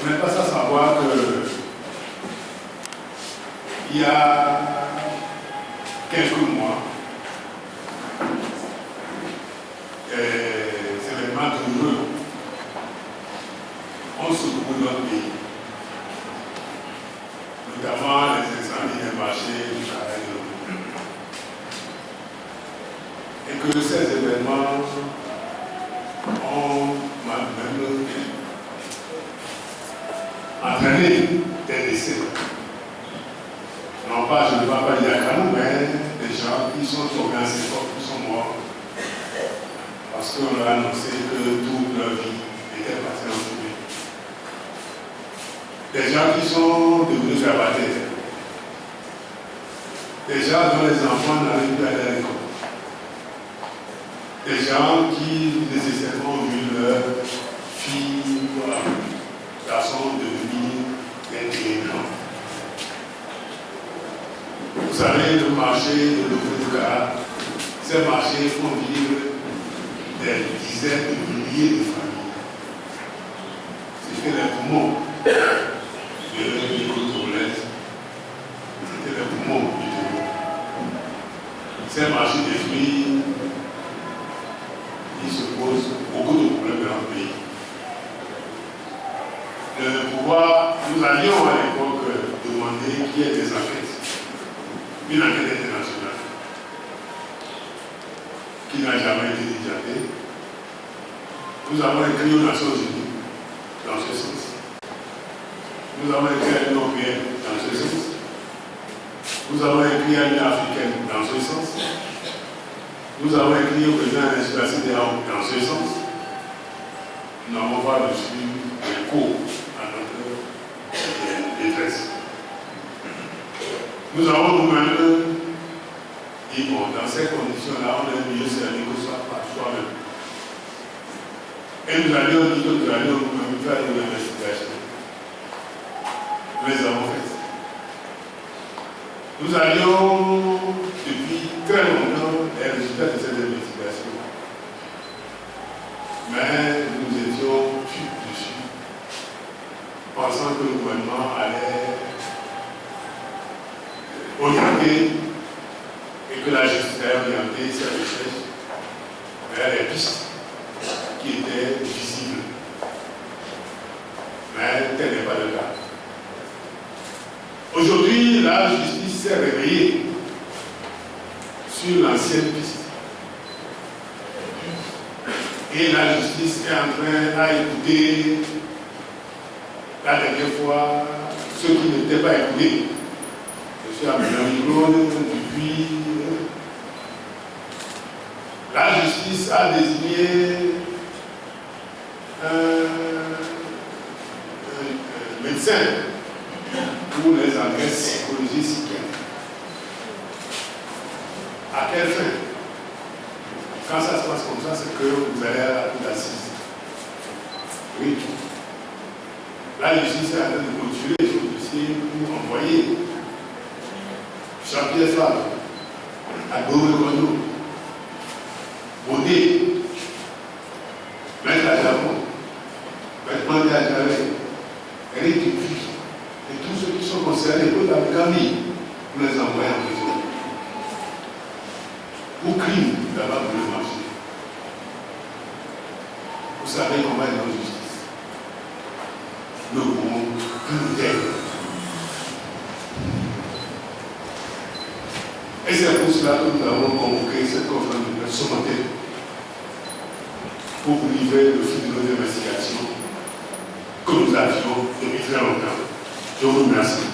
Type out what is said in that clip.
Vous n'êtes pas sans savoir que il y a quelques mois, ces événements douloureux ont secoué notre pays, notamment les incendies des marchés du travail de l'eau. Et que ces événements ont même entraîné des décès. Non pas, je ne vais pas dire à nous, mais des gens qui sont tombés en ces corps, qui sont morts, parce qu'on leur a annoncé que toute leur vie était passée en fumée. Des gens qui sont devenus grabataires, des gens dont les enfants n'arrivent plus à aller à l'école, des gens qui nécessairement ont vu leur fille, voilà, garçons devenir des délinquants. Vous savez, le marché de l'Oufouka, ces marchés font vivre des dizaines de milliers de familles. C'était les poumons de l'Écosse, c'était les poumons du Togo. Ces marchés des fruits, ils se posent beaucoup de problèmes dans le pays. Le pouvoir, nous allions à l'époque demander qu'il y ait des enquêtes. Une enquête internationale qui n'a jamais été dilatée. Nous avons écrit aux Nations Unies dans ce sens. Nous avons écrit à l'Union européenne dans ce sens. Nous avons écrit à l'Union africaine dans ce sens. Nous avons écrit au président de l'Institut CEDEAO dans ce sens. Nous n'avons pas reçu l'écho à notre détresse. Nous avons nous-mêmes dit, bon, dans ces conditions-là, on est mieux servi que soit par soi-même. Et nous allions dire que nous allions nous-mêmes faire une investigation. Nous les avons faites. Nous allions, depuis très longtemps, les résultats de cette investigation. Mais nous étions dessus, pensant que le gouvernement allait orienter et que la justice a orienté ses recherches vers les pistes qui étaient visibles. Mais tel n'est pas le cas. Aujourd'hui, la justice s'est réveillée sur l'ancienne piste. Et la justice est en train d'écouter la dernière fois ceux qui n'étaient pas écoutés. Je suis à Claude depuis. La justice a désigné un médecin pour les enquêtes psychologiques. À quelle fin? Quand ça se passe comme ça, c'est que vous allez à la cour d'assises. Oui. La justice est en train de continuer ce dossier pour envoyer Jean-Pierre Favre, à Gouvernement, Baudet, Maître Adjamon, Maître Mandé Adjamé, Eric Dupuis, et tous ceux qui sont concernés, pour la Camille, nous les envoyons en prison. Pour crime, d'abord pour le marché. Vous savez comment est notre justice. Nous pouvons plus d'elle. Et c'est pour cela que nous avons convoqué cette conférence de presse ce matin pour vous livrer le fil de nos investigations que nous avions depuis très longtemps. Je vous remercie.